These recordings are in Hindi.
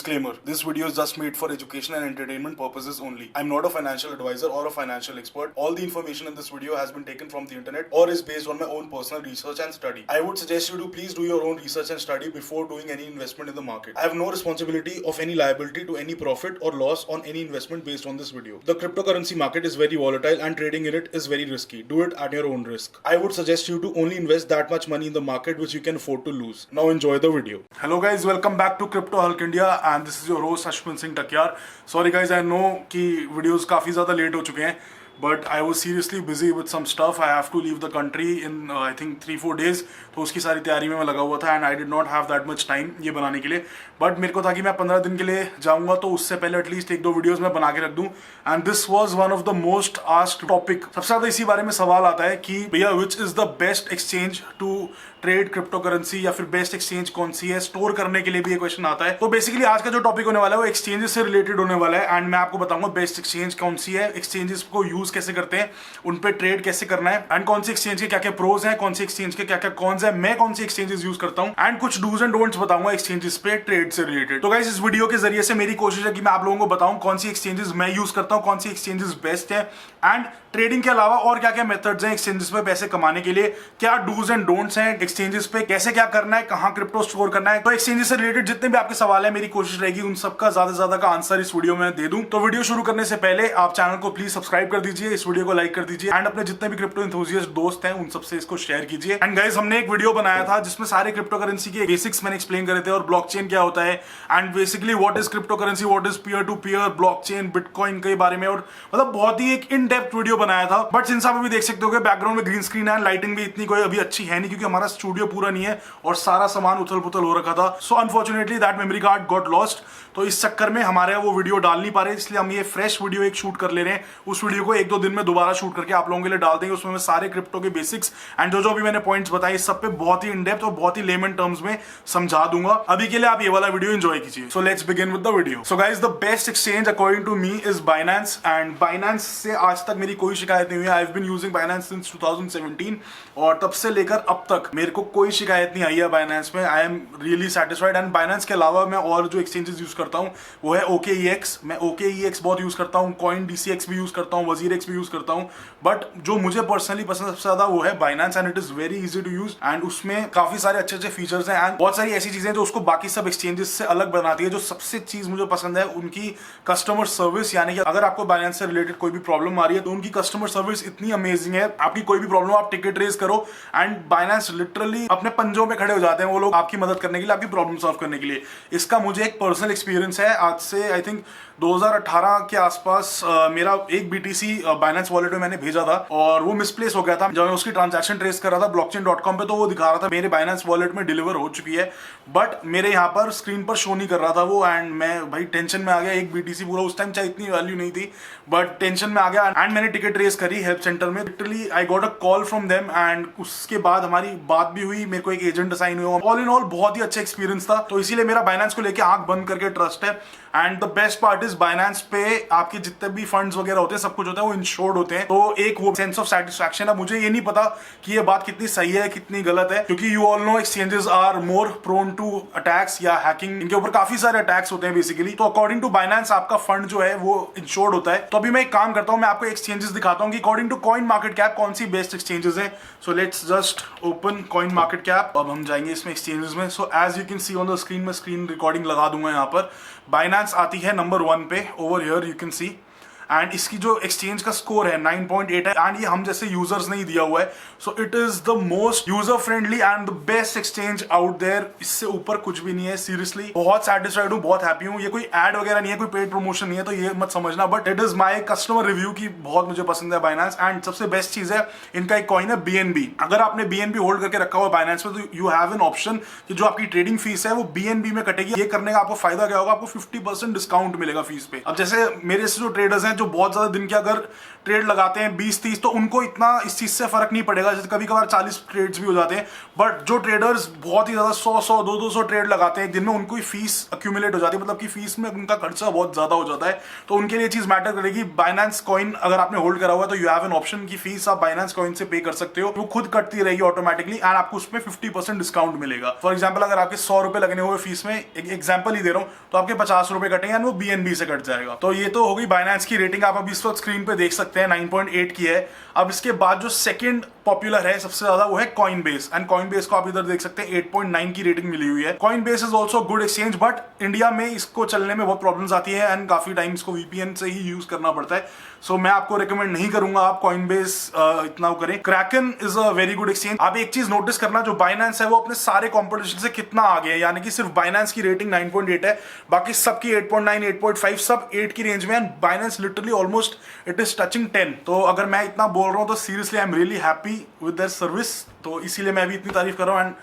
Disclaimer: this video is just made for education and entertainment purposes only. I'm not a financial advisor or a financial expert. All the information in this video has been taken from the internet or is based on my own personal research and study. I would suggest you to please do your own research and study before doing any investment in the market. I have no responsibility of any liability to any profit or loss on any investment based on this video. The cryptocurrency market is very volatile and trading in it is very risky. Do it at your own risk. I would suggest you to only invest that much money in the market which you can afford to lose. Now enjoy the video. Hello guys, welcome back to Crypto Hulk India and this is your host Ashwin Singh Takyar. Sorry guys, I know कि videos काफ़ी ज़्यादा late हो चुके हैं, but I was seriously busy with some stuff. I have to leave the country in I think 3-4 days. तो उसकी सारी तैयारी में मैं लगा हुआ था and I did not have that much time ये बनाने के लिए. But मेरे को था कि मैं 15 दिन के लिए जाऊँगा तो उससे पहले एटलीस्ट 1-2 वीडियोस मैं बना के रख दूँ. And this was one of the most asked topic. सबसे ज़्यादा इसी बारे में सवाल आता है कि भैया which is the best exchange to trade crypto currency या फिर बेस्ट एक्सचेंज कौन सी है. स्टोर करने के लिए भी ये क्वेश्चन आता है. तो बेसिकली आज का जो टॉपिक होने वाला है वो एक्सचेंजेस से रिलेटेड होने वाला है एंड मैं आपको बताऊंगा बेस्ट एक्सचेंज कौन सी है, एक्सचेंजेस को यूज कैसे करते हैं, उन पे ट्रेड कैसे करना है एंड कौन सी एक्सचेंज के क्या क्या प्रोज हैं, कौन सी एक्सचेंज के क्या क्या कॉन्स है, मैं कौन सी एक्सचेंजेस यूज करता हूं एंड कुछ डूज एंड डोंट्स बताऊंगा एक्सचेंजेस पे ट्रेड से रिलेटेड. तो गाइस इस वीडियो के जरिए से मेरी कोशिश है कि मैं आप लोगों को बताऊं कौन सी एक्सचेंजेस मैं यूज करता हूं, कौन सी एक्सचेंजेस बेस्ट है एंड ट्रेडिंग के अलावा और क्या क्या मेथड्स हैं एक्सचेंजेस पे पैसे कमाने के लिए, क्या डूज एंड डोंट्स हैं एक्सचेंजेस पे, कैसे क्या करना है, कहां क्रिप्टो स्टोर करना है. तो एक्सचेंजेस से रिलेटेड जितने भी आपके सवाल है मेरी कोशिश रहेगी उन सबका ज्यादा से ज्यादा का आंसर इस वीडियो में दे दूं. तो वीडियो शुरू करने से पहले आप चैनल को प्लीज सब्सक्राइब कर दीजिए, इस वीडियो को लाइक कर दीजिए एंड अपने जितने भी क्रिप्टो एंथुसियास्ट दोस्त हैं उन सबसे इसको शेयर कीजिए. एंड गाइस हमने एक वीडियो बनाया था जिसमें सारे क्रिप्टो करेंसी के बेसिक्स मैंने एक्सप्लेन करे थे और ब्लॉकचेन क्या होता है and basically what is cryptocurrency, what is peer to peer, blockchain, bitcoin के बारे में और मतलब बहुत ही एक इन डेप्थ वीडियो बनाया था. बट सिंस आप अभी देख सकते हो कि बैकग्राउंड में ग्रीन स्क्रीन है, लाइटिंग भी इतनी कोई अभी अच्छी है नहीं क्योंकि हमारा स्टूडियो पूरा नहीं है और सारा सामान उथल पुथल हो रखा था. So unfortunately that memory card got lost. तो इस चक्कर में हमारे वो वीडियो डाल नहीं पा रहे, इसलिए हम ये फ्रेश वीडियो एक शूट कर ले रहे हैं. उस वीडियो को 1-2 दिन में दोबारा शूट करके आप लोगों के लिए डाल देंगे. उसमें मैं सारे क्रिप्टो के बेसिक्स एंड जो भी मैंने पॉइंट्स बताए इस सब पे बहुत ही इन डेप्थ और बहुत ही लेमन टर्म्स में समझा दूंगा. अभी के लिए आप ये वाला वीडियो एंजॉय कीजिए. So let's begin with the video. So guys the best exchange according to me is Binance and Binance से आज तक मेरी कोई शिकायत नहीं हुई. I have been using Binance since 2017 और तब से लेकर अब तक मेरे को कोई शिकायत नहीं आई है बाइनेंस में. I am really satisfied and Binance के अलावा मैं और जो एक्सचेंजेस यूज करता हूँ वो है OKEX. मैं OKEX बहुत यूज करता हूँ, कॉइन DCX भी यूज करता हूँ, WazirX भी यूज करता हूँ. बट जो मुझे पर्सनली पसंद सबसे ज्यादा वो है Binance and it is very easy to use and उसमें काफी सारे अच्छे अच्छे फीचर्स हैं एंड बहुत सारी ऐसी चीजें जो उसको बाकी सब एक्सचेंजेस से अलग बनाती है. जो सबसे चीज मुझे पसंद है उनकी कस्टमर सर्विस, यानी कि अगर आपको बाइनेंस से रिलेटेड कोई भी प्रॉब्लम आ रही है तो उनकी कस्टमर सर्विस इतनी अमेजिंग है. आपकी कोई भी प्रॉब्लम आप टिकट रेज करो एंड बाइनेंस लिटरली अपने पंजों में खड़े हो जाते हैं वो लोग आपकी मदद करने के लिए, आपकी प्रॉब्लम सॉल्व करने के लिए. इसका मुझे एक पर्सनल एक्सपीरियंस है. आज से आई थिंक 2018 के आसपास मेरा एक BTC बाइनेंस वॉलेट में मैंने भेजा था और वो मिसप्लेस हो गया था. जब मैं उसकी ट्रांजैक्शन ट्रेस कर रहा था blockchain.com पे तो वो दिखा रहा था मेरे बाइनेंस वॉलेट में डिलीवर हो चुकी है, बट मेरे यहाँ पर स्क्रीन पर शो नहीं कर रहा था वो एंड मैं भाई टेंशन में आ गया. एक BTC पूरा उस टाइम चाहे इतनी वैल्यू नहीं थी बट टेंशन में आ गया एंड मैंने टिकट रेस करी हेल्प सेंटर में. Literally I got a call from them and उसके बाद हमारी बात भी हुई, मेरे को एक एजेंट असाइन हुआ. ऑल इन ऑल बहुत ही अच्छा एक्सपीरियंस था. तो इसीलिए मेरा बाइनेंस को लेकर आंख बंद करके ट्रस्ट है and the best part is Binance पे आपके जितने भी फंड्स वगैरह होते हैं सब कुछ होता है वो इंश्योर्ड होते हैं. तो एक वो सेंस ऑफ सेटिस्फैक्शन है. मुझे ये नहीं पता कि ये बात कितनी सही है कितनी गलत है क्योंकि you all know exchanges are more prone to attacks या हैकिंग. इनके ऊपर काफी सारे अटैक्स होते हैं बेसिकली. तो अकॉर्डिंग टू बाइनेंस आपका फंड जो है वो इंश्योर्ड होता है. तो अभी मैं एक काम करता हूँ, मैं आपको एक्सचेंजेस दिखाता हूँ कि according to coin market cap कौन सी बेस्ट एक्सचेंजेस है. So let's just open coin market cap. अब हम जाएंगे इसमें एक्सचेंजेस में. So as you can see on the screen, में स्क्रीन रिकॉर्डिंग लगा दूंगा यहाँ पर. बाइनेंस आती है नंबर 1 पे. Over here you can C and इसकी जो एक्सचेंज का स्कोर है 9.8 है एंड ये हम जैसे यूजर्स नहीं दिया हुआ है. So it is the most user friendly and the best exchange out there. इससे ऊपर कुछ भी नहीं है. सीरियसली बहुत सेटिस्फाइड हूँ, बहुत हैप्पी हूँ. ये कोई एड वगैरह नहीं है, कोई पेड प्रमोशन नहीं है तो ये मत समझना, but it is my customer review की बहुत मुझे पसंद है बाइनेंस. एंड सबसे बेस्ट चीज है इनका एक कॉइन है BNB. अगर आपने BNB होल्ड करके रखा हुआ बाइनेंस में तो यू हैव एन ऑप्शन कि जो आपकी ट्रेडिंग फीस है वो BNB में कटेगी. ये करने का आपको फायदा क्या होगा, आपको 50% डिस्काउंट मिलेगा फीस पे. अब जैसे मेरे से जो ट्रेडर्स हैं जो बहुत ज्यादा दिन के अगर ट्रेड लगाते हैं 20-30, तो उनको इतना इस चीज से फर्क नहीं पड़ेगा, जैसे कभी कभार 40 ट्रेड्स भी हो जाते हैं। बट जो ट्रेडर्स बहुत ही ज्यादा 100-100, 200 ट्रेड लगाते हैं जिनमें उनको फीस अक्यूमुलेट हो जाती है, मतलब कि फीस में उनका खर्चा बहुत ज्यादा हो जाता है, तो उनके लिए चीज मैटर करेगी। बाइनेंस कॉइन अगर आपने होल्ड करा हुआ है तो यू हैव एन ऑप्शन की फीस आप बाइनेंस कॉइन से पे कर सकते हो, वो खुद कटती रहेगी ऑटोमेटिकली एंड आपको उसमें 50% डिस्काउंट मिलेगा। फॉर एग्जाम्पल अगर आपके 100 रुपए लगने हुए फीस में, एक एग्जाम्पल ही दे रहा हूँ, तो आपके 50 रुपए कटेंगे एंड वो BNB से कट जाएगा। तो ये तो हो गई बाइनेंस की रेटिंग, आप अभी इस वक्त स्क्रीन पे देख सकते हैं 9.8 की है। अब इसके बाद जो सेकंड पॉपुलर है सबसे ज्यादा वो है कॉइनबेस, एंड कॉइनबेस को आप इधर देख सकते हैं 8.9 की रेटिंग मिली हुई है। Coinbase is also good exchange, but India में इसको चलने में बहुत प्रॉब्लम्स आती है एंड काफी टाइम इसको VPN से ही यूज करना पड़ता है, सो मैं आपको रिकमेंड नहीं करूंगा आप कॉइनबेस इतना करें। Kraken is a very good exchange. आप एक चीज नोटिस करना, जो बाइनेंस है वो अपने सारे कॉम्पिटिशन से कितना आगे है, यानी कि सिर्फ बाइनेंस की रेटिंग 9.8 है, बाकी सबकी 8.9, 8.5 सब 8 की रेंज में, and Binance literally almost it is touching 10। तो अगर मैं इतना बोल रहा हूं तो seriously I am really happy with their service, तो इसीलिए मैं भी इतनी तारीफ कर रहा हूं। एंड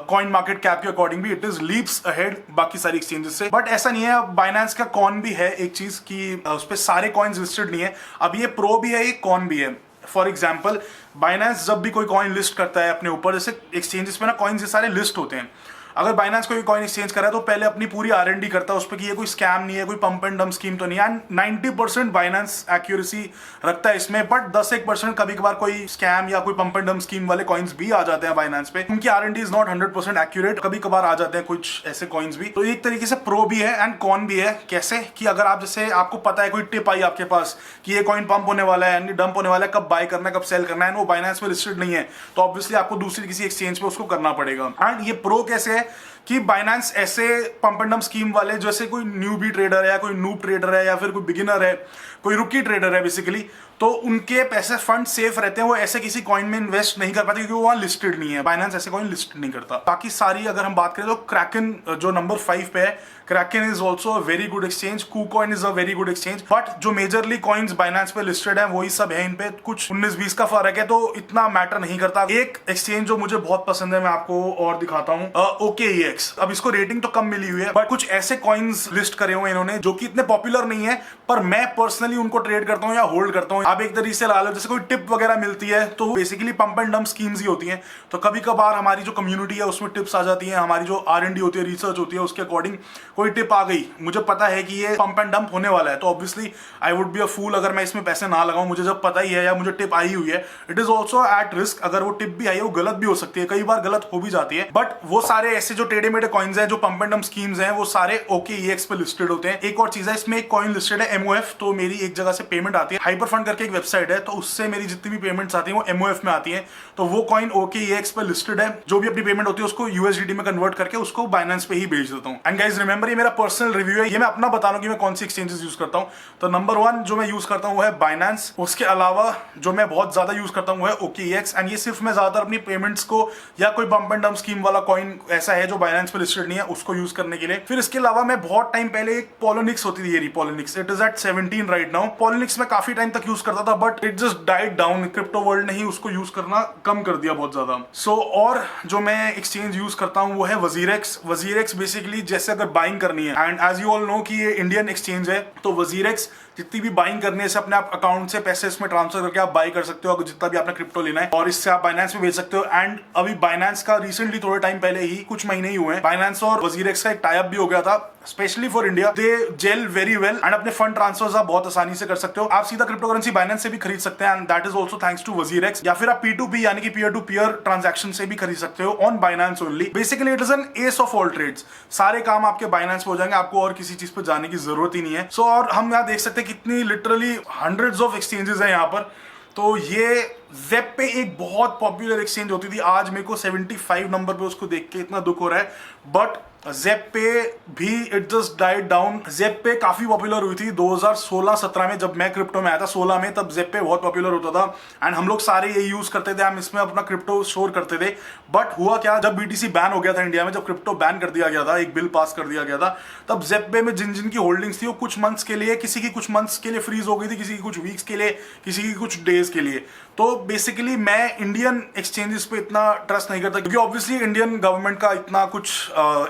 कॉइन मार्केट कैप के अकॉर्डिंग भी इट इज लीप्स अहेड बाकी सारी एक्सचेंजेस से। बट ऐसा नहीं है, बाइनेंस का कॉन भी है एक चीज कि उस पर सारे कॉइन्स लिस्टेड नहीं है। अब ये प्रो भी है, ये कॉन भी है। फॉर एग्जाम्पल बाइनेंस जब भी कोई कॉइन लिस्ट करता है अपने ऊपर, जैसे एक्सचेंजेस पे ना कॉइन्स ये सारे लिस्ट होते हैं, अगर बाइनेंस कोई कॉइन एक्सचेंज कर रहा है तो पहले अपनी पूरी R&D करता है उस पर कि ये कोई स्कैम नहीं है, कोई पंप एंड डंप स्कीम तो नहीं है। एंड 90% बाइनेंस एक्यूरेसी रखता है इसमें, बट 10-1% कभी कभार कोई स्कैम या कोई पंप एंड डंप स्कीम वाले कॉइन्स भी आ जाते हैं बाइनेंस पे, उनकी R&D इज नॉट 100% एक्यूरेट, कभी कभार आ जाते हैं कुछ ऐसे कॉइन्स भी। तो एक तरीके से प्रो भी है एंड कॉन भी है। कैसे कि अगर आप जैसे आपको पता है कोई टिप आई आपके पास कि ये कॉइन पंप होने वाला है, डंप होने वाला है, कब बाय करना है, कब सेल करना है, वो बाइनेंस में लिस्टेड नहीं है, तो ऑब्वियसली आपको दूसरी किसी एक्सचेंज पे उसको करना पड़ेगा। एंड ये प्रो कैसे है कि बाइनेंस ऐसे पंप एंड डंप स्कीम वाले, जैसे कोई न्यूबी ट्रेडर है या कोई नूब ट्रेडर है या फिर कोई बिगिनर है, कोई रुकी ट्रेडर है बेसिकली, तो उनके पैसे फंड सेफ रहते हैं, वो ऐसे किसी कॉइन में इन्वेस्ट नहीं कर पाते क्योंकि वो वहां लिस्टेड नहीं है। बाइनेंस ऐसे कॉइन लिस्ट नहीं करता। बाकी सारी अगर हम बात करें तो क्रैकन जो नंबर 5 पे है, Kraken is also a very good exchange, KuCoin is a very good exchange, but जो मेजरली कॉइन्स बाइनेंस पे लिस्टेड है वही सब है, इन पे कुछ 19-20 का फर्क है, तो इतना मैटर नहीं करता। एक एक्सचेंज जो मुझे बहुत पसंद है, मैं आपको और दिखाता हूँ, OKEX। अब इसको रेटिंग तो कम मिली हुई है, बट कुछ ऐसे कॉइन्स लिस्ट करे हुए इन्होंने जो कि इतने पॉपुलर नहीं है, पर मैं पर्सनली उनको ट्रेड करता हूँ या होल्ड करता हूँ। आप एक तरीके से ला लो, जैसे कोई टिप वगैरह मिलती है तो basically pump and dump schemes ही होती हैं, तो कभी कभार हमारी जो कम्युनिटी है उसमें टिप्स आ जाती है, हमारी जो R&D होती है, रिसर्च होती है, उसके अकॉर्डिंग कोई टिप आ गई, मुझे पता है कि ये पंप एंड डंप होने वाला है, तो obviously I would be a fool अगर मैं इसमें पैसे ना लगाऊं, मुझे जब पता ही है या मुझे टिप आई हुई है। It is also at risk, अगर वो टिप भी आई है वो गलत भी हो सकती है, कई बार गलत हो भी जाती है, बट वो सारे ऐसे जो टेढ़े मेढ़े कॉइन्स हैं, जो पंप एंड डंप स्कीम्स हैं, वो सारे OKEX पे लिस्टेड होते हैं। एक और चीज है, इसमें एक कॉइन लिस्टेड है MOF, तो मेरी एक जगह से पेमेंट आती है, हाइपर फंड करके एक वेबसाइट है, तो उससे मेरी जितनी भी पेमेंट्स आती है वो MOF में आती है, तो वो कॉइन OKEX पे लिस्टेड है। जो भी अपनी पेमेंट होती है उसको USDT में कन्वर्ट करके उसको बाइनेंस पे ही भेज देता हूँ। एंड गाइस रिमेंबर, ये मेरा पर्सनल रिव्यू है, ये मैं अपना बता रहा हूँ कि मैं कौन सी एक्सचेंजेस यूज करता हूँ। तो नंबर 1 जो मैं यूज करता हूँ वो है बाइनेंस। उसके अलावा जो मैं बहुत ज्यादा यूज करता हूँ वो है OKEX, एंड ये सिर्फ मैं ज्यादातर अपनी पेमेंट्स को या कोई पंप एंड डंप स्कीम वाला कॉइन ऐसा है जो बाइनेंस पे लिस्टेड नहीं है उसको यूज करने के लिए। फिर इसके अलावा मैं बहुत टाइम पहले एक पॉलिनिक्स होती थी, Poloniex, it is at 17 right now. Poloniex में काफी टाइम तक यूज करता था, but it just died down, crypto world ने ही उसको यूज करना कम कर दिया बहुत ज्यादा। सो और जो मैं एक्सचेंज यूज करता हूँ वो है WazirX। WazirX बेसिकली जैसे अगर बाइंग करनी है, and as you all know कि ये इंडियन एक्सचेंज है, तो WazirX जितनी भी बाइंग करनी है, अपने आप अकाउंट से पैसे इसमें ट्रांसफर करके आप बाई कर सकते हो, जितना भी आपने क्रिप्टो लेना है, और इससे आप बाइनेंस में भेज सकते हो। एंड अभी बाइनेंस का रिसेंटली थोड़े टाइम पहले ही, कुछ महीने ही हुए हैं, बाइनेंस और WazirX का एक टाई अप भी हो गया था, specially for India. They gel very well, and अपने फंड ट्रांसफर आप बहुत आसानी से कर सकते हो। आप सीधा क्रिप्टो करेंसी बाइनेंस से भी खरीद सकते हैं, and that is also thanks to WazirX। या फिर आप P2P यानी कि पीयर टू पीयर ट्रांजैक्शन से भी खरीद सकते हो on Binance only. Basically it is an ace of all trades, सारे काम आपके बाइनेंस पे हो जाएंगे, आपको और किसी चीज पे जाने की जरूरत ही नहीं है। सो और हम यहाँ देख सकते हैं कितनी लिटरली हंड्रेड्स ऑफ एक्सचेंजेस हैं यहाँ पर। तो ये ज़ेप पे एक बहुत पॉपुलर एक्सचेंज होती थी, आज मेरे को 75 नंबर पे उसको देख के इतना दुख हो रहा है, बट ज़ेप पे भी it just died down. Zapp पे काफी पॉपुलर हुई थी 2016-17 में, जब मैं क्रिप्टो में आया था 16 में, तब ज़ेप पे बहुत पॉपुलर होता था एंड हम लोग सारे ये यूज करते थे, हम इसमें अपना क्रिप्टो स्टोर करते थे। बट हुआ क्या, जब BTC बैन हो गया था इंडिया में, जब क्रिप्टो बैन कर दिया गया था, एक बिल पास कर दिया गया था, तब ज़ेप पे में जिन जिन की होल्डिंग्स थी वो कुछ मंथ्स के लिए, किसी की कुछ मंथ्स के लिए फ्रीज हो गई थी, किसी की कुछ वीक्स के लिए, किसी की कुछ डेज के लिए। तो बेसिकली मैं इंडियन एक्सचेंजेस पे इतना ट्रस्ट नहीं करता, क्योंकि ऑब्वियसली इंडियन गवर्नमेंट का इतना कुछ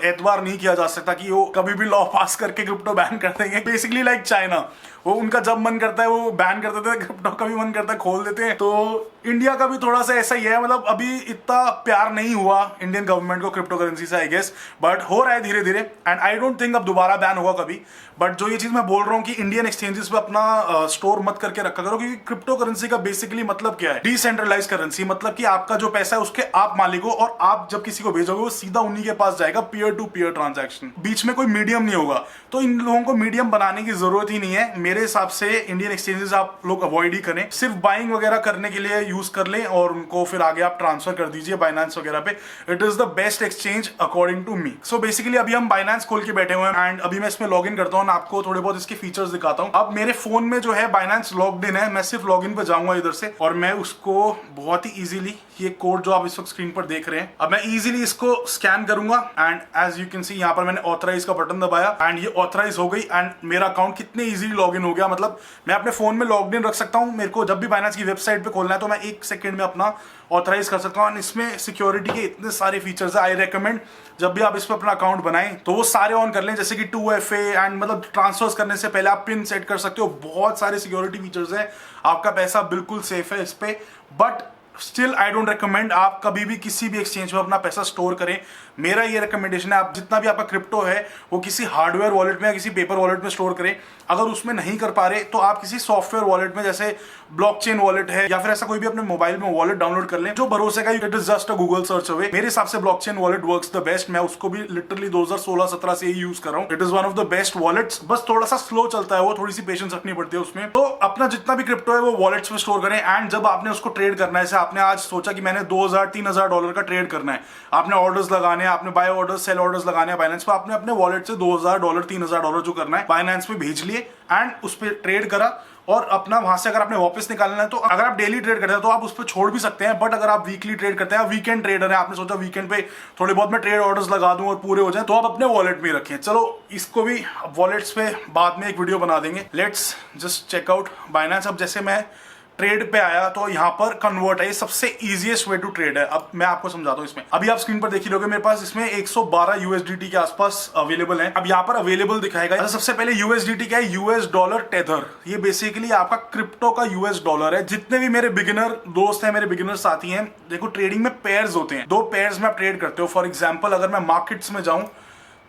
एतबार नहीं किया जा सकता कि वो कभी भी लॉ पास करके क्रिप्टो बैन कर देंगे। बेसिकली लाइक चाइना, वो उनका जब मन करता है वो बैन कर देते हैं, क्रिप्टो का भी मन करता है खोल देते हैं। तो इंडिया का भी थोड़ा सा ऐसा ही है, मतलब अभी इतना प्यार नहीं हुआ इंडियन गवर्नमेंट को क्रिप्टो करेंसी से आई गेस, बट हो रहा है धीरे धीरे एंड आई डोंट थिंक अब दोबारा बैन होगा कभी। बट जो ये चीज मैं बोल रहा हूँ कि इंडियन एक्सचेंजेस पे अपना स्टोर मत करके रखा करो, क्योंकि क्रिप्टो करेंसी का बेसिकली मतलब क्या है, डिसेंट्रलाइज करेंसी, मतलब कि आपका जो पैसा है उसके आप मालिक हो और आप जब किसी को भेजोगे वो सीधा उन्हीं के पास जाएगा, पीयर टू पीयर ट्रांजैक्शन, बीच में कोई मीडियम नहीं होगा। तो इन लोगों को मीडियम बनाने की जरूरत ही नहीं है मेरे हिसाब से। इंडियन एक्सचेंजेस आप लोग अवॉइड ही करें, सिर्फ बाइंग वगैरह करने के लिए यूज कर लें और उनको फिर आगे आप ट्रांसफर कर दीजिए बाइनेंस वगैरह पे। It is the best exchange according to me. So basically अभी हम बाइनेंस खोल के बैठे हुए हैं एंड अभी मैं इसमें लॉग इन करता हूँ, आपको थोड़े बहुत इसके फीचर्स दिखाता हूँ। अब मेरे फोन में जो है बाइनेंस लॉग्ड इन है, मैं सिर्फ लॉग इन पे जाऊंगा इधर से और मैं उसको बहुत ही इजीली, ये कोड जो आप इस वक्त स्क्रीन पर देख रहे हैं, अब मैं इजीली इसको स्कैन करूंगा and as you can see यहाँ पर मैंने ऑथराइज का बटन दबाया एंड ये ऑथराइज हो गई एंड मेरा अकाउंट कितने इजीली लॉग इन हो गया। मतलब मैं अपने फोन में लॉग इन रख सकता हूँ, मेरे को जब भी बाइनेंस की वेबसाइट पे खोलना है तो मैं 1 सेकंड में अपना ऑथराइज कर सकता हूँ। इसमें सिक्योरिटी के इतने सारे फीचर्स है, आई रेकमेंड जब भी आप इस पर अपना अकाउंट बनाएं तो वो सारे ऑन कर लें, जैसे कि 2FA एंड मतलब ट्रांसफर्स करने से पहले आप पिन सेट कर सकते हो। बहुत सारे सिक्योरिटी फीचर्स हैं, आपका पैसा बिल्कुल सेफ है इस पे। But still I don't recommend आप कभी भी किसी भी एक्सचेंज में अपना पैसा स्टोर करें। मेरा ये रिकमेंडेशन है, आप जितना भी आपका क्रिप्टो है वो किसी हार्डवेयर वॉलेट में या किसी पेपर वॉलेट में स्टोर करें। अगर उसमें नहीं कर पा रहे तो आप किसी सॉफ्टवेयर वॉलेट में, जैसे ब्लॉकचेन वॉलेट है या फिर ऐसा कोई भी अपने मोबाइल में वॉलेट डाउनलोड कर लें जो भरोसे का। It is just a Google search away. मेरे हिसाब से blockchain wallet works the best. मैं उसको भी लिटरली 2016-17 से ही यूज कर रहा हूँ। It is one of the best wallets. बस थोड़ा सा स्लो चलता है वो, थोड़ी सी पेशेंस रखनी पड़ती है उसमें। तो अपना जितना भी क्रिप्टो है वो वॉलेट्स में स्टोर करें एंड जब आपने उसको ट्रेड करना है, जैसे आपने आज सोचा कि मैंने $2000-3000 का ट्रेड करना है, आपने ऑर्डर्स लगाने हैं, आपने बाय ऑर्डर्स सेल ऑर्डर्स लगाने हैं बाइनेंस पे, आपने अपने वॉलेट से $2000-3000 जो करना है बाइनेंस पे भेज लिए एंड उस पर ट्रेड करा और अपना वहां से अगर आपने वापस निकालना है तो अगर आप डेली ट्रेड करते हैं तो आप उस पर छोड़ भी सकते हैं। बट अगर आप वीकली ट्रेड करते हैं, वीकेंड ट्रेडर है, आपने सोचा वीकेंड पे थोड़े बहुत मैं ट्रेड ऑर्डर्स लगा दूं और पूरे हो जाए, तो आप अपने वॉलेट में रखें। चलो इसको भी वॉलेट्स पे बाद में एक वीडियो बना देंगे। Let's just check out Binance. अब जैसे मैं ट्रेड पे आया तो यहाँ पर कन्वर्ट है, ये सबसे इजीएस्ट वे टू ट्रेड है। अब मैं आपको समझाता हूँ इसमें। अभी आप स्क्रीन पर देख ही लोगे मेरे पास इसमें 112 USDT के आसपास अवेलेबल है। अब यहाँ पर अवेलेबल दिखाएगा। अच्छा, सबसे पहले USDT क्या है? US dollar tether. ये बेसिकली आपका क्रिप्टो का US डॉलर है। जितने भी मेरे बिगिनर दोस्त हैं, मेरे बिगिनर साथी हैं, देखो ट्रेडिंग में पेयर्स होते हैं, 2 पेयर्स में आप ट्रेड करते हो। फॉर एग्जाम्पल अगर मैं मार्केट्स में जाऊं,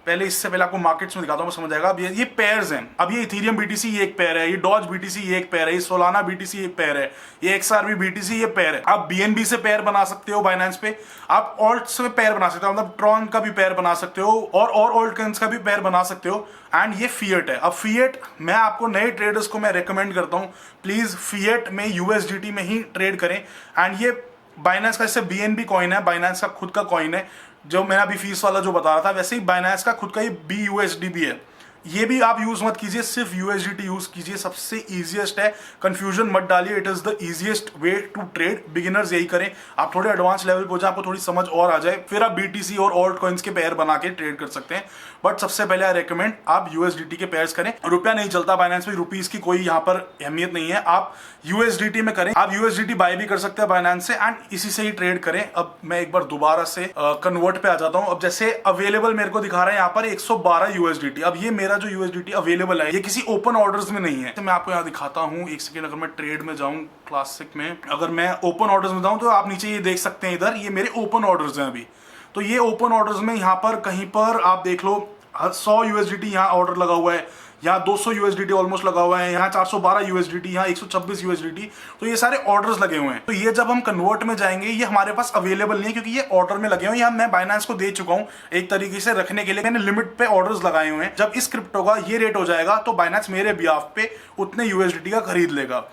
पहले इससे पहले आपको मार्केट्स में दिखाता हूं, समझ जाएगा। अब ये पेयर्स हैं। अब ये इथेरियम BTC ये एक पेयर है, ये डॉज BTC ये एक पेयर है, ये सोलाना BTC एक पेयर है, ये XRP BTC ये पेयर है। आप BNB से पेयर बना सकते हो बाइनेंस पे, आप ऑल्ट से पेयर बना सकते हो, मतलब ट्रॉन का भी पेयर बना सकते हो और ऑल्ट कॉइन्स का भी पेयर बना सकते हो। एंड ये फिएट है। अब फिएट मैं आपको नए ट्रेडर्स को मैं रेकमेंड करता हूँ, प्लीज फिएट में USDT में ही ट्रेड करें। एंड ये बाइनेंस का जैसे BNB कॉइन है, बाइनेंस का खुद का कॉइन है, जो मैंने अभी फीस वाला जो बता रहा था, वैसे ही बाइनेंस का खुद का ये BUSD भी है। ये भी आप यूज मत कीजिए, सिर्फ USDT यूज कीजिए, सबसे इजीएस्ट है। कंफ्यूजन मत डालिए, it is the easiest way to trade. Beginners यही करें। आप थोड़े एडवांस लेवल पे हो जाए, आपको थोड़ी समझ और आ जाए, फिर आप BTC और ऑल्ट कॉइन्स के पेयर बना के ट्रेड कर सकते हैं। बट सबसे पहले आई रेकमेंड आप USDT के पेयर्स करें। रुपया नहीं चलता बाइनेंस में, रुपीज की कोई यहाँ पर अहमियत नहीं है, आप USDT में करें। आप USDT बाय भी कर सकते हैं बाइनेंस से एंड इसी से ही ट्रेड करें। अब मैं एक बार दोबारा से कन्वर्ट पे आ जाता हूँ। अब जैसे अवेलेबल मेरे को दिखा रहा है यहाँ पर 112 USDT। अब ये मेरा जो USDT अवेलेबल है, ये किसी ओपन ऑर्डर्स में नहीं है। तो मैं आपको यहाँ दिखाता हूँ, एक सेकेंड। अगर मैं ट्रेड में जाऊँ क्लासिक में, अगर मैं ओपन ऑर्डर्स में जाऊँ तो आप नीचे ये देख सकते हैं, इधर ये मेरे ओपन ऑर्डर्स हैं अभी। तो ये ओपन ऑर्डर्स में यहाँ पर कहीं पर आप देख लो 100 USDT यहाँ ऑर्डर लगा हुआ है, यहाँ 200 USDT ऑलमोस्ट लगा हुआ है, यहाँ 412 USDT, यहाँ 126 USDT। तो ये सारे ऑर्डर्स लगे हुए हैं। तो ये जब हम कन्वर्ट में जाएंगे, ये हमारे पास अवेलेबल नहीं है क्योंकि ये ऑर्डर में लगे हुए हैं। मैं बाइनेंस को दे चुका हूँ एक तरीके से रखने के लिए, मैंने लिमिट पे ऑर्डर्स लगाए हुए हैं। जब इस क्रिप्टो का ये रेट हो जाएगा तो बाइनेंस मेरे बिहाफ पे उतने USDT का खरीद लेगा।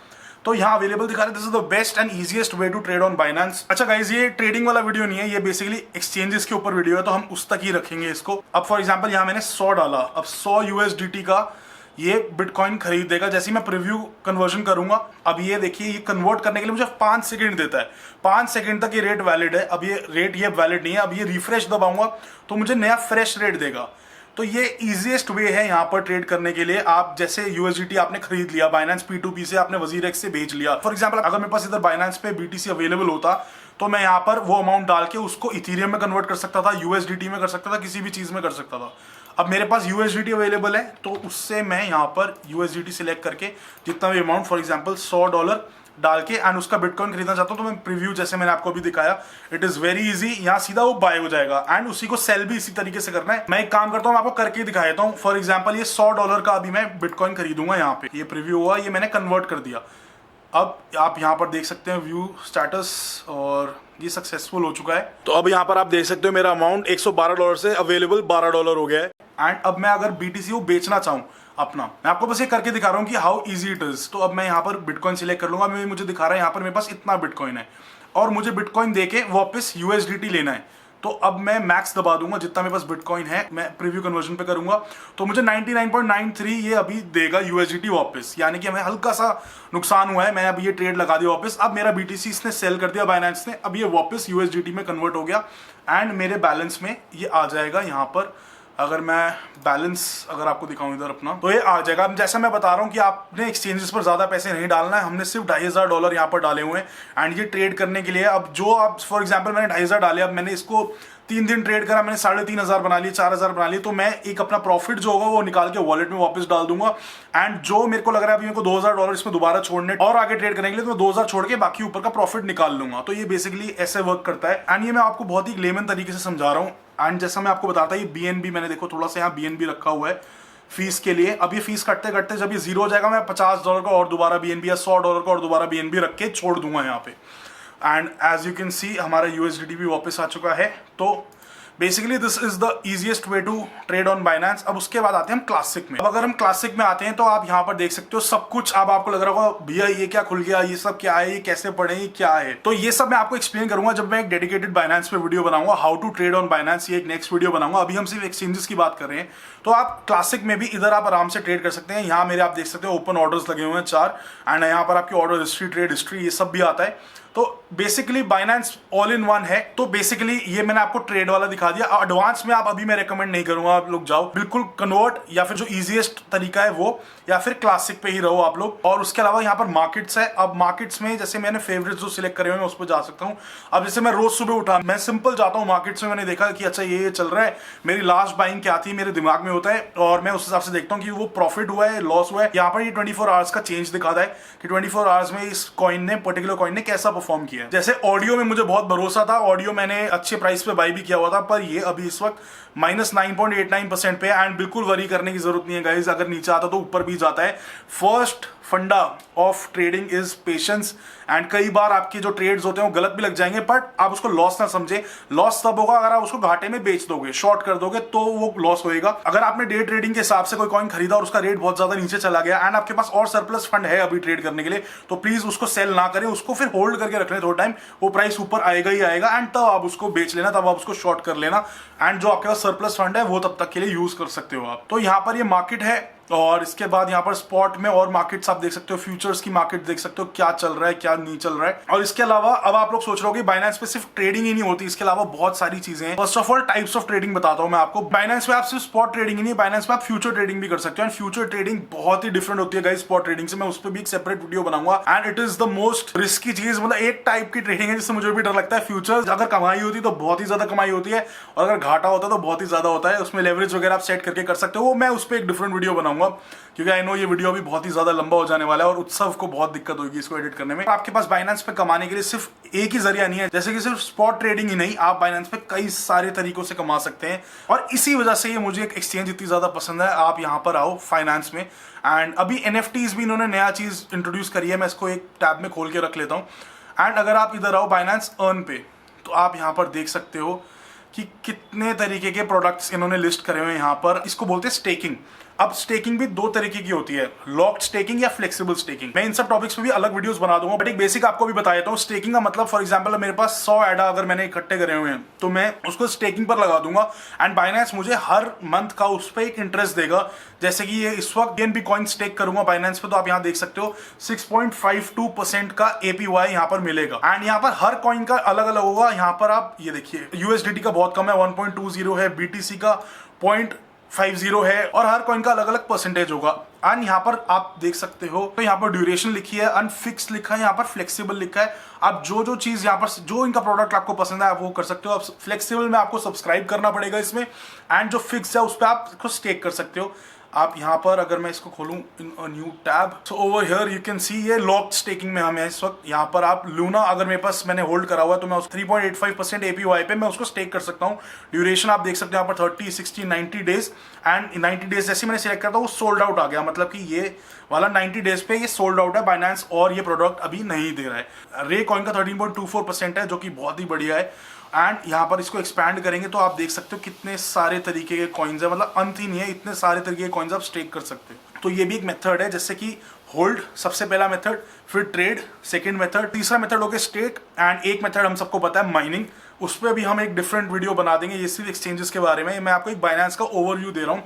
तो यहाँ अवेलेबल दिखा रहे, this is the best and easiest way to trade on Binance. अच्छा गाइज, ये ट्रेडिंग वाला वीडियो नहीं है, ये बेसिकली एक्सचेंजेस के ऊपर वीडियो है, तो हम उस तक ही रखेंगे इसको। अब फॉर एग्जांपल यहाँ मैंने 100 डाला, अब 100 USDT का ये बिटकॉइन खरीद देगा। जैसे ही मैं प्रीव्यू कन्वर्जन करूंगा, अब ये देखिए, ये कन्वर्ट करने के लिए मुझे 5 सेकंड देता है। 5 सेकंड तक ये रेट वैलिड है। अब ये रेट ये वैलिड नहीं है। अब ये रिफ्रेश दबाऊंगा तो मुझे नया फ्रेश रेट देगा। तो ये इजीएस्ट वे है यहाँ पर ट्रेड करने के लिए। आप जैसे USDT आपने खरीद लिया बाइनेंस P2P से, आपने WazirX से भेज लिया। फॉर एग्जांपल अगर मेरे पास इधर बाइनेंस पे BTC अवेलेबल होता तो मैं यहाँ पर वो अमाउंट डाल के उसको इथेरियम में कन्वर्ट कर सकता था, USDT में कर सकता था, किसी भी चीज में कर सकता था। अब मेरे पास USDT अवेलेबल है, तो उससे मैं यहाँ पर USDT सिलेक्ट करके जितना भी अमाउंट, फॉर एग्जांपल $100 डाल के एंड उसका बिटकॉइन खरीदना चाहता हूँ, तो मैं प्रीव्यू जैसे मैंने आपको अभी दिखाया, इट इज वेरी इजी, यहाँ सीधा वो बाय हो जाएगा एंड उसी को सेल भी इसी तरीके से करना है। मैं एक काम करता हूँ, मैं आपको करके दिखा देता हूँ। फॉर एग्जांपल ये $100 का अभी मैं बिटकॉइन खरीदूंगा, यहाँ पे ये प्रीव्यू हुआ, ये मैंने कन्वर्ट कर दिया। अब आप यहाँ पर देख सकते हैं व्यू स्टेटस, और ये सक्सेसफुल हो चुका है। तो अब यहाँ पर आप देख सकते हो मेरा अमाउंट $112 से अवेलेबल $12 हो गया है। एंड अब मैं अगर BTC को बेचना चाहूँ अपना, मैं आपको बस ये करके दिखा रहा हूँ कि हाउ इजी इट इज। तो अब मैं यहाँ पर बिटकॉइन सिलेक्ट कर लूंगा, मुझे दिखा रहा है यहाँ पर मेरे पास इतना बिटकॉइन है और मुझे बिटकॉइन देके वापस USDT लेना है। तो अब मैं मैक्स दबा दूंगा, जितना मेरे पास बिटकॉइन है मैं प्रीव्यू कन्वर्जन पे करूंगा, तो मुझे 99.93 ये अभी देगा USDT वापस, यानी कि हमें हल्का सा नुकसान हुआ है। मैं अब ये ट्रेड लगा दिया वापस, अब मेरा BTC इसने सेल कर दिया बाइनेंस ने, अब ये वापस USDT में कन्वर्ट हो गया एंड मेरे बैलेंस में ये आ जाएगा। यहाँ पर अगर मैं बैलेंस अगर आपको दिखाऊं इधर अपना, तो ये आ जाएगा। जैसा मैं बता रहा हूँ कि आपने एक्सचेंजेस पर ज्यादा पैसे नहीं डालना है, हमने सिर्फ $2500 यहाँ पर डाले हुए हैं एंड ये ट्रेड करने के लिए। अब जो आप फॉर एग्जांपल मैंने 2500 डाले, अब मैंने इसको 3 दिन ट्रेड करा, मैंने 3500 बना लिए, 4000 बना लिए, तो मैं एक अपना प्रॉफिट जो होगा वो निकाल के वॉलेट में वापस डाल दूंगा एंड जो मेरे को लग रहा है अभी मेरे को $2000 इसमें दोबारा छोड़ने और आगे ट्रेड करने के लिए, तो मैं 2000 छोड़ के बाकी ऊपर का प्रॉफिट निकाल लूंगा। तो ये बेसिकली ऐसे वर्क करता है एंड ये मैं आपको बहुत ही लेमन तरीके से समझा रहा हूँ। एंड जैसा मैं आपको बताता ये BNB मैंने देखो थोड़ा सा यहाँ BNB रखा हुआ है फीस के लिए। अब ये फीस कटते कटते जब ये जीरो हो जाएगा, मैं $50 का और दोबारा BNB या $100 का और दोबारा BNB रख के छोड़ दूंगा यहाँ पे। And as you can see हमारा USDT भी वापस आ चुका है। तो basically this is the easiest way to trade on Binance. अब उसके बाद आते हैं हम क्लासिक में। अब अगर हम क्लासिक में आते हैं तो आप यहाँ पर देख सकते हो सब कुछ। अब आपको लग रहा होगा भैया ये क्या खुल गया, ये सब क्या है, ये कैसे पढ़े, ये क्या है, तो ये सब मैं आपको एक्सप्लेन करूंगा जब मैं एक डेडिकेटेड बाइनेंस पे वीडियो बनाऊंगा, how to trade on Binance. ये एक नेक्स्ट वीडियो बनाऊंगा। अभी हम सिर्फ एक्सचेंजेस की बात कर रहे हैं। तो आप क्लासिक में भी इधर आप आराम से ट्रेड कर सकते हैं। यहाँ मेरे आप देख सकते हो ओपन ऑर्डर्स लगे हुए हैं 4 एंड यहाँ पर आपकी ऑर्डर हिस्ट्री, ट्रेड हिस्ट्री, ये सब भी आता है। तो basically Binance all in one है। तो बेसिकली ये मैंने आपको ट्रेड वाला दिखा दिया। एडवांस में आप अभी मैं रेकमेंड नहीं करूंगा आप लोग जाओ, बिल्कुल कन्वर्ट या फिर जो इजीएस्ट तरीका है वो, या फिर क्लासिक पे ही रहो आप लोग। और उसके अलावा यहाँ पर मार्केट्स है। अब मार्केट्स में जैसे मैंने फेवरेट्स जो सिलेक्ट करे हुए हैं उस पर जा सकता हूँ। अब जैसे मैं रोज सुबह उठा, मैं सिंपल जाता हूँ मार्केट्स में, मैंने देखा कि अच्छा ये चल रहा है, मेरी लास्ट बाइंग क्या थी मेरे दिमाग में होता है और मैं उस हिसाब से देखता हूँ कि वो प्रॉफिट हुआ है, लॉस हुआ है। यहाँ पर ये 24 आवर्स का चेंज दिखाता है कि 24 आवर्स में इस कॉइन ने, पर्टिकुलर कॉइन ने कैसा परफॉर्म किया। जैसे ऑडियो में मुझे बहुत भरोसा था, ऑडियो मैंने अच्छे प्राइस पे बाई भी किया हुआ था, पर ये अभी इस वक्त -9.89% पे एंड बिल्कुल वरी करने की जरूरत नहीं है गाइस। अगर नीचे आता तो ऊपर भी जाता है। फर्स्ट फंडा of trading is patience. And कई बार आपके जो ट्रेड्स होते हैं वो गलत भी लग जाएंगे, बट आप उसको लॉस ना समझे। लॉस तब होगा अगर आप उसको घाटे में बेच दोगे, शॉर्ट कर दोगे, तो वो लॉस होएगा। अगर आपने डे ट्रेडिंग के हिसाब से कोई कॉइन खरीदा और उसका रेट बहुत ज्यादा नीचे चला गया एंड आपके पास और सरप्लस फंड है अभी ट्रेड करने के लिए, तो प्लीज उसको सेल ना करें, उसको फिर होल्ड करके रख लें थोड़ा टाइम। वो प्राइस ऊपर आएगा ही आएगा एंड तब आप उसको बेच लेना, तब आप उसको शॉर्ट कर लेना एंड जो आपके पास सरप्लस फंड है वो तब तक के लिए यूज कर सकते हो आप। तो यहाँ पर ये मार्केट है और इसके बाद यहाँ पर स्पॉट में और मार्केट्स आप देख सकते हो, फ्यूचर्स की मार्केट देख सकते हो क्या चल रहा है क्या नहीं चल रहा है। और इसके अलावा अब आप लोग सोच रहे हो कि बाइनेंस पे सिर्फ ट्रेडिंग ही नहीं होती, इसके अलावा बहुत सारी चीजें हैं। First of all types of trading बताता हूं मैं आपको। बाइनेंस पे आप सिर्फ स्पॉट ट्रेडिंग ही नहीं, बाइनेंस पे आप फ्यूचर ट्रेडिंग भी कर सकते हो एंड फ्यूचर ट्रेडिंग बहुत ही डिफरेंट होती है गाइस स्पॉट ट्रेडिंग से। मैं उस पर भी एक सेपरेट वीडियो बनाऊंगा and it is the most risky चीज। मतलब एक टाइप की ट्रेडिंग है जिससे मुझे भी डर लगता है। फ्यूचर अगर कमाई होती तो बहुत ही ज्यादा कमाई होती है और अगर घाटा होता तो बहुत ही ज्यादा होता है। उसमें लेवरेज वगैरह आप सेट करके कर सकते हो। मैं उस पर एक डिफरेंट वीडियो बनाऊंगा क्योंकि आई नो ये वीडियो भी बहुत ही ज्यादा लंबा हो जाने वाला है और उत्सव को बहुत दिक्कत होगी इसको एडिट करने में। आपके पास बाइनेंस पे कमाने के लिए सिर्फ एक ही जरिया नहीं है, जैसे कि सिर्फ स्पॉट ट्रेडिंग ही नहीं, आप बाइनेंस पे कई सारे तरीकों से कमा सकते हैं। और इसी वजह से ये मुझे एक एक्सचेंज इतनी ज्यादा पसंद है। आप यहाँ पर आओ फाइनेंस में। एंड अभी NFTs भी इन्होंने नया चीज इंट्रोड्यूस करी है, मैं इसको एक टैब में खोल के रख लेता हूँ। एंड अगर आप इधर आओ बाइनेंस अर्न पे, तो आप यहाँ पर देख सकते हो कि कितने तरीके के प्रोडक्ट्स इन्होंने लिस्ट करे हुए हैं यहाँ पर। इसको बोलते हैं स्टेकिंग। अब स्टेकिंग भी दो तरीके की होती है, लॉक्ड स्टेकिंग या फ्लेक्सिबल स्टेकिंग। मैं इन सब टॉपिक्स पे भी अलग वीडियोस बना दूंगा, बट एक बेसिक आपको भी बता देता हूँ। स्टेकिंग का मतलब फॉर एग्जांपल मेरे पास 100 एडा अगर मैंने इकट्ठे करे हुए हैं तो मैं उसको स्टेकिंग पर लगा दूंगा एंड बाइनेंस मुझे हर मंथ का उस पर एक इंटरेस्ट देगा। जैसे कि ये इस वक्त BNB कॉइन स्टेक करूंगा बाइनेंस पे, तो आप यहाँ देख सकते हो 6.52% का APY यहाँ पर मिलेगा। एंड यहाँ पर हर कॉइन का अलग अलग होगा। यहाँ पर आप ये देखिए USDT का बहुत कम है, 1.20 है, BTC का 0.50 है और हर कॉइन का अलग अलग परसेंटेज होगा। एंड यहाँ पर आप देख सकते हो तो यहाँ पर ड्यूरेशन लिखी है, अनफिक्स लिखा है, यहाँ पर फ्लेक्सिबल लिखा है। आप जो चीज यहाँ पर जो इनका प्रोडक्ट आपको पसंद है आप वो कर सकते हो। आप फ्लेक्सिबल में आपको सब्सक्राइब करना पड़ेगा इसमें, एंड जो फिक्स है उस पर आप इसको स्टेक कर सकते हो। आप यहाँ पर अगर मैं इसको खोलूं in new tab, so over here you can see ये लॉक्ड स्टेकिंग में हमें इस वक्त। यहाँ पर आप लूना अगर मेरे पास मैंने होल्ड करा हुआ है तो मैं उस 3.85% APY पे मैं उसको स्टेक कर सकता हूँ। ड्यूरेशन आप देख सकते हो यहाँ पर 30, 60, 90 डेज, एंड 90 डेज जैसे मैंने सेलेक्ट करा था वो सोल्ड आउट आ गया, मतलब कि ये वाला 90 डेज पे ये सोल्ड आउट है बाइनेंस, और ये प्रोडक्ट अभी नहीं दे रहा है। रे कॉइन का 13.24% है जो कि बहुत ही बढ़िया है। एंड यहाँ पर इसको एक्सपैंड करेंगे तो आप देख सकते हो कितने सारे तरीके के कॉइन्स है, मतलब अंत ही नहीं है, इतने सारे तरीके के कॉइन्स आप स्टेक कर सकते हो। तो ये भी एक मेथड है, जैसे कि होल्ड सबसे पहला मेथड, फिर ट्रेड सेकंड मेथड, तीसरा मेथड हो गया स्टेक, एंड एक मेथड हम सबको पता है माइनिंग। उस पर भी हम एक डिफरेंट वीडियो बना देंगे। ये सिर्फ एक्सचेंजेस के बारे में, मैं आपको एक बाइनेंस का ओवरव्यू दे रहा हूँ।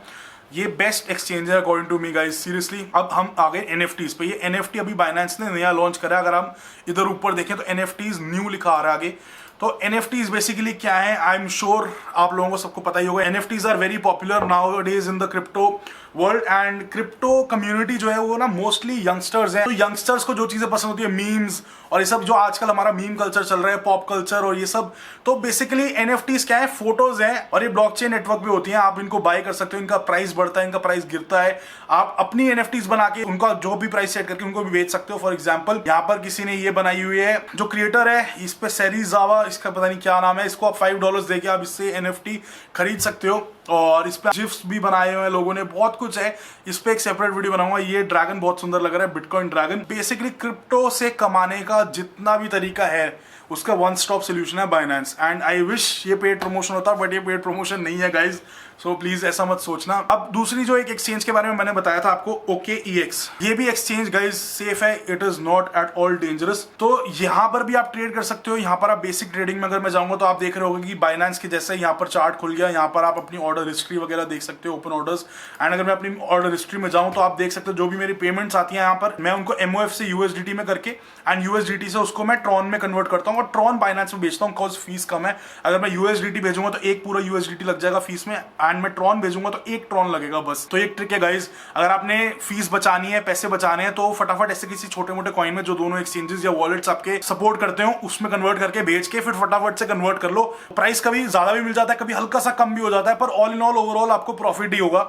ये बेस्ट एक्सचेंज है according to me guys, seriously. अब हम आ गए NFTs पे। ये NFT अभी बाइनेंस ने नया लॉन्च करा है। अगर हम इधर ऊपर देखें तो NFTs न्यू लिखा आ रहा है आगे। तो NFTs बेसिकली क्या है, आई एम श्योर आप लोगों को सबको पता ही होगा। NFTs are very popular nowadays in the crypto world, and crypto community जो है वो ना मोस्टली यंगस्टर्स हैं। तो यंगस्टर्स को जो चीजें पसंद होती है, मीम्स और ये सब, जो आजकल हमारा मीम कल्चर चल रहा है, पॉप कल्चर और ये सब, तो बेसिकली NFTs क्या है, फोटोज हैं, और ये ब्लॉकचेन नेटवर्क पे होती हैं। आप इनको बाय कर सकते हो, इनका प्राइस बढ़ता है, इनका प्राइस गिरता है। आप अपनी NFTs बना के उनका जो भी प्राइस सेट करके उनको भी बेच सकते हो। फॉर एग्जाम्पल यहाँ पर किसी ने ये बनाई हुई है, जो क्रिएटर है इस पे सेरीजावा, इसका पता नहीं क्या नाम है, इसको आप $5 देके आप इससे NFT खरीद सकते हो। और इस पे जिफ्स भी बनाए हुए हैं लोगों ने, बहुत कुछ है। इस पे एक सेपरेट वीडियो बनाऊंगा। ये ड्रैगन बहुत सुंदर लग रहा है, बिटकॉइन ड्रैगन। बेसिकली क्रिप्टो से कमाने का जितना भी तरीका है उसका वन स्टॉप सोल्यूशन है बाइनेंस, एंड आई विश ये पेड प्रमोशन होता, बट ये पेड प्रमोशन नहीं है गाइज, सो प्लीज ऐसा मत सोचना। अब दूसरी जो एक एक्सचेंज के बारे में मैंने बताया था आपको, OKEX, ये भी एक्सचेंज गाइज सेफ है, it is not at all dangerous. तो यहाँ पर भी आप ट्रेड कर सकते हो। यहाँ पर आप बेसिक ट्रेडिंग में अगर मैं जाऊंगा तो आप देख रहे होगे कि बाइनेंस के जैसे यहाँ पर चार्ट खुल गया। यहाँ पर आप अपनी ऑर्डर हिस्ट्री वगैरह देख सकते हो, ओपन ऑर्डर्स। एंड अगर मैं अपनी ऑर्डर हिस्ट्री में जाऊँ तो आप देख सकते हो जो भी मेरी पेमेंट्स आती है यहाँ पर, मैं उनको MOF से USDT में करके एंड USDT से उसको मैं ट्रॉन में कन्वर्ट करता हूँ, और ट्रॉन बाइनेंस में बेचता हूँ, बिकॉज फीस कम है। अगर मैं USDT भेजूंगा तो एक पूरा USDT लग जाएगा फीस में, एंड मैं ट्रॉन भेजूंगा तो एक ट्रॉन लगेगा बस। तो एक ट्रिक है गाइज, अगर आपने फीस बचानी है, पैसे बचाने हैं, तो फटाफट ऐसे किसी छोटे मोटे कॉइन में जो दोनों एक्सचेंजेस या वॉलेट्स आपके सपोर्ट करते हो उसमें कन्वर्ट करके बेच के फिर फटाफट से कन्वर्ट कर लो। प्राइस कभी ज्यादा भी मिल जाता है, कभी हल्का सा कम भी हो जाता है, पर ऑल इन ऑल ओवरऑल आपको प्रॉफिट ही होगा।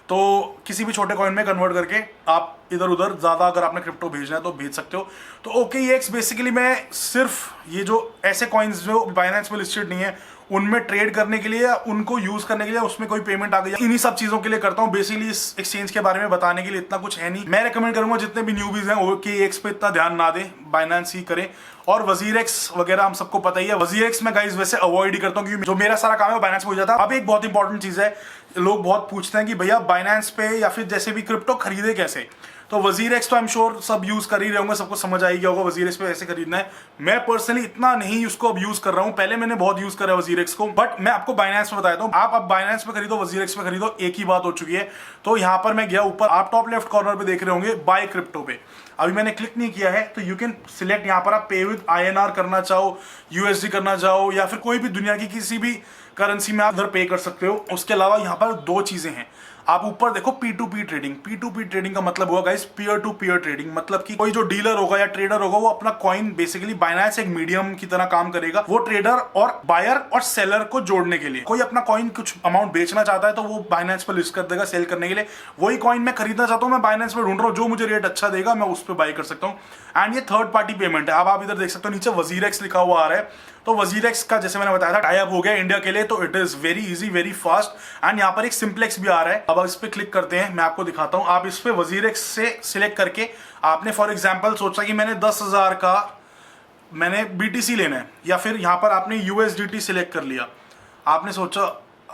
तो किसी भी छोटे कॉइन में कन्वर्ट करके आप इधर उधर ज्यादा अगर आपने क्रिप्टो भेजना है तो भेज सकते हो। तो OKEX बेसिकली मैं सिर्फ ये जो ऐसे कॉइन्स जो बाइनेंस में लिस्टेड नहीं है उनमें ट्रेड करने के लिए, उनको यूज करने के लिए, उसमें कोई पेमेंट आ गई, इन्हीं सब चीजों के लिए करता हूं। बेसिकली इस एक्सचेंज के बारे में बताने के लिए इतना कुछ है नहीं। मैं रेकमेंड करूंगा जितने भी न्यूबीज हैं OKEX पे इतना ध्यान ना दें, बाइनेंस ही करें। और WazirX वगैरह हम सबको पता ही है। WazirX में गाइस वैसे अवॉइड ही करता हूं क्योंकि जो मेरा सारा काम है वो बाइनेंस पे हो जाता है। अब एक बहुत इंपॉर्टेंट चीज है, लोग बहुत पूछते हैं कि भैया बाइनेंस पे या फिर जैसे भी क्रिप्टो खरीदे कैसे। तो WazirX तो आई एम श्योर सब यूज कर ही रहे होंगे, सबको समझ आ ही गया होगा WazirX पे कैसे खरीदना है। मैं पर्सनली इतना नहीं उसको अब यूज कर रहा हूं, पहले मैंने बहुत यूज करा WazirX को, बट मैं आपको बाइनेंस में बताता हूं। आप अब बाइनेंस पे खरीदो, WazirX पे खरीदो, एक ही बात हो चुकी है। तो यहां पर मैं गया ऊपर, आप टॉप लेफ्ट कॉर्नर पे देख रहे होंगे बाय क्रिप्टो पे, अभी मैंने क्लिक नहीं किया है। तो यू कैन सिलेक्ट, यहाँ पर आप पे विद INR करना चाहो, USD करना चाहो, या फिर कोई भी दुनिया की किसी भी करेंसी में आप उधर पे कर सकते हो। उसके अलावा यहाँ पर दो चीजें हैं, आप ऊपर देखो P2P ट्रेडिंग। P2P ट्रेडिंग का मतलब हुआ guys peer to peer trading, मतलब कि कोई जो डीलर होगा या ट्रेडर होगा वो अपना कॉइन, बेसिकली बाइनेंस एक मीडियम की तरह काम करेगा, वो ट्रेडर और बायर और सेलर को जोड़ने के लिए। कोई अपना कॉइन कुछ अमाउंट बेचना चाहता है तो वो बाइनेंस पर लिस्ट कर देगा सेल करने के लिए। वही कॉइन मैं खरीदना चाहता हूँ, मैं बाइनेंस में ढूंढ रहा हूँ, जो मुझे रेट अच्छा देगा मैं उस पर बाय कर सकता हूँ। एंड ये थर्ड पार्टी पेमेंट है। अब आप इधर देख सकते हो नीचे WazirX लिखा हुआ आ रहा है। तो WazirX का जैसे मैंने बताया था टाई अप हो गया इंडिया के लिए, तो it is very easy, very fast. And यहाँ पर एक सिंप्लेक्स भी आ रहा है। अब इस पे क्लिक करते हैं, मैं आपको दिखाता हूँ। आप इस पे WazirX से सिलेक्ट करके आपने फॉर एग्जांपल सोचा कि मैंने 10,000 का मैंने BTC लेना है, या फिर यहाँ पर आपने USDT सिलेक्ट कर लिया, आपने सोचा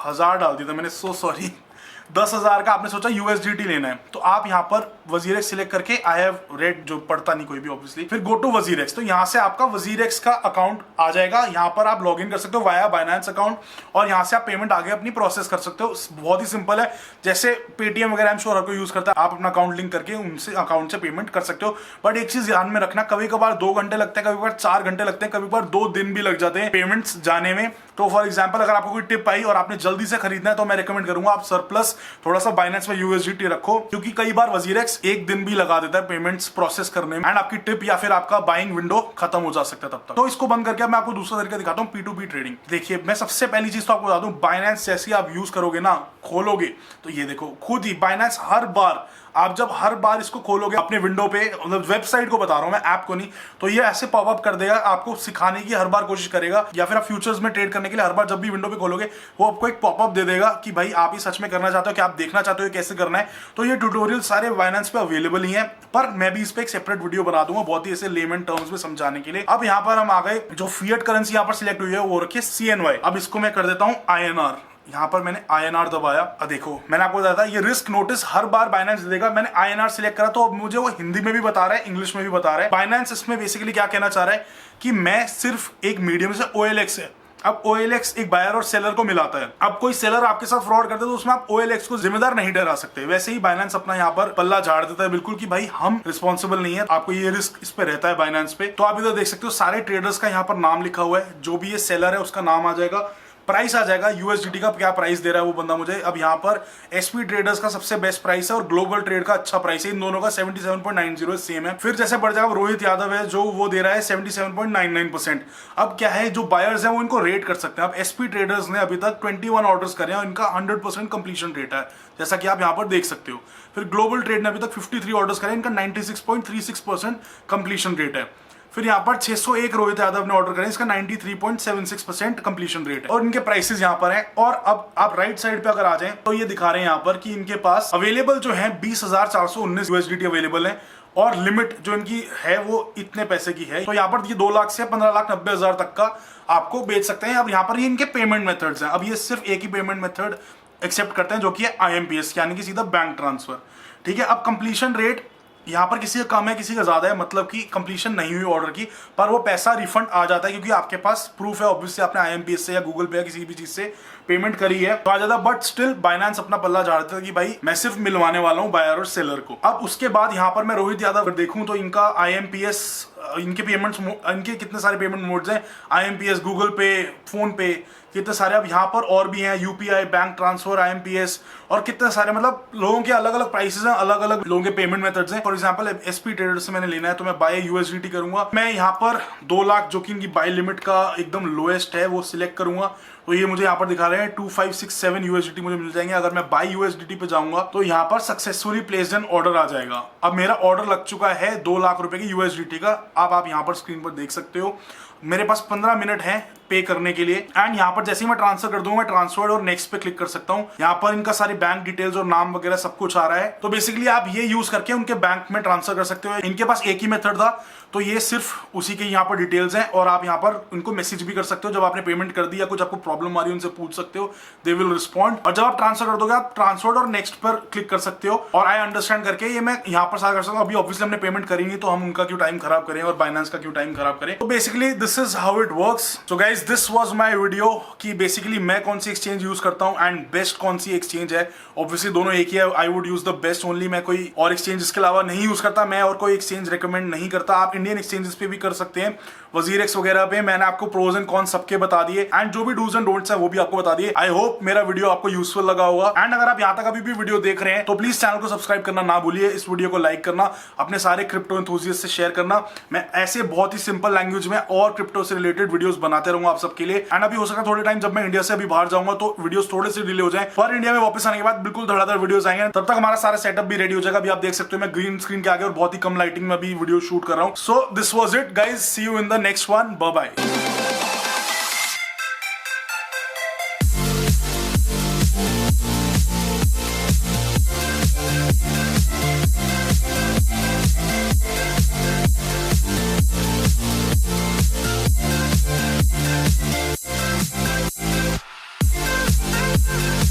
1000 डाल दिया था मैंने, सो सॉरी 10,000 का आपने सोचा USDT लेना है, तो आप यहाँ पर वजीरेक्स सिलेक्ट करके आई हैव रेड, जो पढ़ता नहीं कोई भी ऑब्वियसली, फिर गो टू वजीरेक्स। तो यहाँ से आपका वजीरेक्स का अकाउंट आ जाएगा, यहाँ पर आप लॉग इन कर सकते हो वाया बाइनेंस अकाउंट, और यहाँ से आप पेमेंट आगे अपनी प्रोसेस कर सकते हो। बहुत ही सिंपल है, जैसे पेटीएम वगैरह श्योर हर कोई यूज करता है, आप अपना अकाउंट लिंक करके उनसे अकाउंट से पेमेंट कर सकते हो। बट एक चीज ध्यान में रखना, कभी कभार 2 घंटे लगते हैं, कभी कभार 4 घंटे लगते हैं, कभी कभार 2 दिन भी लग जाते हैं पेमेंट्स जाने में। तो फॉर एग्जांपल अगर आपको कोई टिप आई और आपने जल्दी से खरीदना है तो मैं रेकमेंड करूंगा आप सरप्लस थोड़ा सा बाइनेंस में यूएसडीटी रखो, क्योंकि कई बार वजीरेक्स 1 दिन भी लगा देता है पेमेंट्स प्रोसेस करने में, एंड आपकी टिप या फिर आपका बाइंग विंडो खत्म हो जा सकता है तब तक। तो इसको बंद करके मैं आपको दूसरा तरीका दिखाता हूँ, P2P ट्रेडिंग। देखिए, मैं सबसे पहली चीज तो आपको बता दूं, बाइनेंस जैसी आप यूज करोगे ना, खोलोगे तो ये देखो खुद ही बाइनेंस हर बार इसको खोलोगे अपने विंडो पे, मतलब वेबसाइट को बता रहा हूं मैं, ऐप को नहीं, तो ये ऐसे पॉपअप कर देगा, आपको सिखाने की हर बार कोशिश करेगा, या फिर आप फ्यूचर्स में ट्रेड करने के लिए हर बार जब भी विंडो पे खोलोगे वो आपको एक पॉपअप दे देगा कि भाई आप ये सच में करना चाहते हो, कि आप देखना चाहते हो कैसे करना है। तो ये ट्यूटोरियल सारे बाइनेंस पे अवेलेबल ही है, पर मैं भी इस पे एक सेपरेट वीडियो बना दूंगा बहुत ही ऐसे लेमन टर्म्स में समझाने के लिए। अब यहाँ पर हम आ गए, जो फिएट करेंसी यहाँ पर सिलेक्ट हुई है वो रखिए CNY। अब इसको मैं कर देता हूँ INR। यहाँ पर मैंने INR दबाया। देखो मैंने आपको बताया था ये रिस्क नोटिस हर बार बाइनेंस देगा। मैंने INR सिलेक्ट करा तो अब मुझे वो हिंदी में भी बता रहा है, इंग्लिश में भी बता रहा है। बाइनेंस इसमें बेसिकली क्या कहना चाह रहा है कि मैं सिर्फ एक मीडियम से OLX है। अब OLX एक बायर और सेलर को मिलाता है। अब कोई सेलर आपके साथ फ्रॉड करते तो उसमें आप OLX को जिम्मेदार नहीं ठहरा सकते। वैसे ही बाइनेंस अपना यहाँ पर पल्ला झाड़ देता है बिल्कुल कि भाई हम रिस्पॉन्सिबल नहीं है, आपको ये रिस्क इस पे रहता है बाइनेंस पे। तो आप इधर देख सकते हो सारे ट्रेडर्स का यहाँ पर नाम लिखा हुआ है, जो भी ये सेलर है उसका नाम आ जाएगा, प्राइस आ जाएगा USDT का क्या प्राइस दे रहा है वो बंदा मुझे। अब यहाँ पर SP ट्रेडर्स का सबसे बेस्ट प्राइस है और ग्लोबल ट्रेड का अच्छा प्राइस है, इन दोनों का 77.90 सेम है। फिर जैसे बढ़ जाएगा रोहित यादव है जो वो दे रहा है 77.99%। अब क्या है, जो बायर्स हैं वो इनको रेट कर सकते हैं। अब SP ट्रेडर्स ने अभी तक 21 ऑर्डर्स करे हैं और इनका 100% कंप्लीशन रेट है, जैसा कि आप यहाँ पर देख सकते हो। फिर ग्लोबल ट्रेड ने अभी तक 53 ऑर्डर्स करे, इनका 96.36% कंप्लीशन रेट है। फिर यहाँ पर 601 रोहित यादव ने ऑर्डर करें, इसका 93.76% कंप्लीशन रेट है और इनके प्राइसेस यहाँ पर हैं। और अब आप राइट साइड पे अगर आ जाएं तो ये दिखा रहे हैं यहाँ पर कि इनके पास अवेलेबल जो है 20,419 USDT अवेलेबल है और लिमिट जो इनकी है वो इतने पैसे की है। तो यहाँ पर ये 2 लाख से 15,90,000 तक का आपको बेच सकते हैं। अब यहाँ पर ये इनके पेमेंट मेथड्स हैं। अब ये सिर्फ एक ही पेमेंट मेथड एक्सेप्ट करते हैं जो कि है IMPS, यानी कि सीधा बैंक ट्रांसफर। ठीक है, अब कंप्लीशन रेट यहाँ पर किसी का कम है किसी का ज्यादा है, मतलब कि कंप्लीशन नहीं हुई ऑर्डर की पर वो पैसा रिफंड आ जाता है क्योंकि आपके पास प्रूफ है, ऑब्वियसली आपने IMPS से या गूगल पे या किसी भी चीज से पेमेंट करी है तो आ जाता। बट स्टिल बाइनेंस अपना पल्ला झाड़ता है कि भाई मैं सिर्फ मिलवाने वाला हूँ बायर और सेलर को। अब उसके बाद यहाँ पर मैं रोहित यादव देखूं तो इनका IMPS, इनके पेमेंट्स, इनके कितने सारे पेमेंट मोड्स हैं, IMPS, गूगल पे, फोन पे, कितने सारे। अब यहाँ पर और भी हैं UPI, बैंक ट्रांसफर, IMPS और कितने सारे, मतलब लोगों के अलग अलग प्राइसेस हैं, अलग अलग लोगों के पेमेंट मेथड्स हैं। फॉर एग्जांपल SP ट्रेडर से मैंने लेना है तो मैं बाय USDT करूंगा। मैं यहाँ पर 2 लाख जो कि इनकी बाय लिमिट का एकदम लोएस्ट है वो सिलेक्ट करूंगा, तो ये मुझे यहाँ पर दिखा रहे हैं 2567 USDT मुझे मिल जाएंगे। अगर मैं बाय USDT पे जाऊंगा तो यहाँ पर सक्सेसफुली प्लेस्ड एन ऑर्डर आ जाएगा। अब मेरा ऑर्डर लग चुका है 2 लाख रुपए की USDT का। अब आप यहाँ पर स्क्रीन पर देख सकते हो मेरे पास 15 मिनट है पे करने के लिए, एंड यहाँ पर जैसे ही मैं ट्रांसफर कर दूंगा ट्रांसफर और नेक्स्ट पे क्लिक कर सकता हूँ। यहाँ पर इनका सारी बैंक डिटेल्स और नाम वगैरह सब कुछ आ रहा है। तो बेसिकली आप ये यूज करके उनके बैंक में ट्रांसफर कर सकते हो। इनके पास एक ही मेथड था तो ये सिर्फ उसी के यहाँ पर डिटेल्स हैं और आप यहाँ पर उनको मैसेज भी कर सकते हो। जब आपने पेमेंट कर दी या कुछ आपको प्रॉब्लम आ रही है उनसे पूछ सकते हो, दे विल रिस्पॉन्ड। और जब आप ट्रांसफर कर दोगे आप ट्रांसफर और नेक्स्ट पर क्लिक कर सकते हो और आई अंडरस्टैंड करके ये मैं यहाँ पर सारा कर सकता हूँ। अभी ऑब्वियसली हमने पेमेंट करी नहीं तो हम उनका क्यों टाइम खराब करें और बाइनेंस का क्यों टाइम खराब करें। तो basically this is how it works. So guys this was my video कि बेसिकली मैं कौन सी एक्सचेंज यूज करता हूँ एंड बेस्ट कौन सी एक्सचेंज है। ऑब्वियसली दोनों एक ही है, I would use the best only. मैं कोई और एक्सचेंज इसके अलावा नहीं यूज करता, मैं और कोई एक्सचेंज रिकमेंड नहीं करता। आप इंडियन एक्सचेंजेस पे भी कर सकते हैं, वजीरेक्स वगैरह पे मैंने आपको प्रोज एंड कॉन्स सबके बता दिए एंड जो भी डूज एंड डोंट्स है वो भी आपको बता दिए। आई होप मेरा वीडियो आपको यूजफुल लगा होगा एंड अगर आप यहाँ तक अभी भी वीडियो देख रहे हैं तो प्लीज चैनल को सब्सक्राइब करना ना भूलिए, इस वीडियो को लाइक करना, अपने सारे क्रिप्टो एंथुसियास्ट से शेयर करना। मैं ऐसे बहुत ही सिंपल लैंग्वेज में और क्रिप्टो से रिलेटेड वीडियोस बनाते रहूंगा आप सबके लिए। एंड अभी हो सकता है थोड़े टाइम जब मैं इंडिया से अभी बाहर जाऊंगा तो वीडियोस थोड़े से डिले हो जाए, पर इंडिया में वापस आने के बाद बिल्कुल धड़ाधड़ वीडियोस आएंगे। तब तक हमारा सारा सेटअप भी रेडी हो जाएगा। अभी आप देख सकते हो मैं ग्रीन स्क्रीन के आगे और बहुत ही कम लाइटिंग में अभी वीडियो शूट कर रहा हूँ। So this was it guys, see you in the next one, bye bye.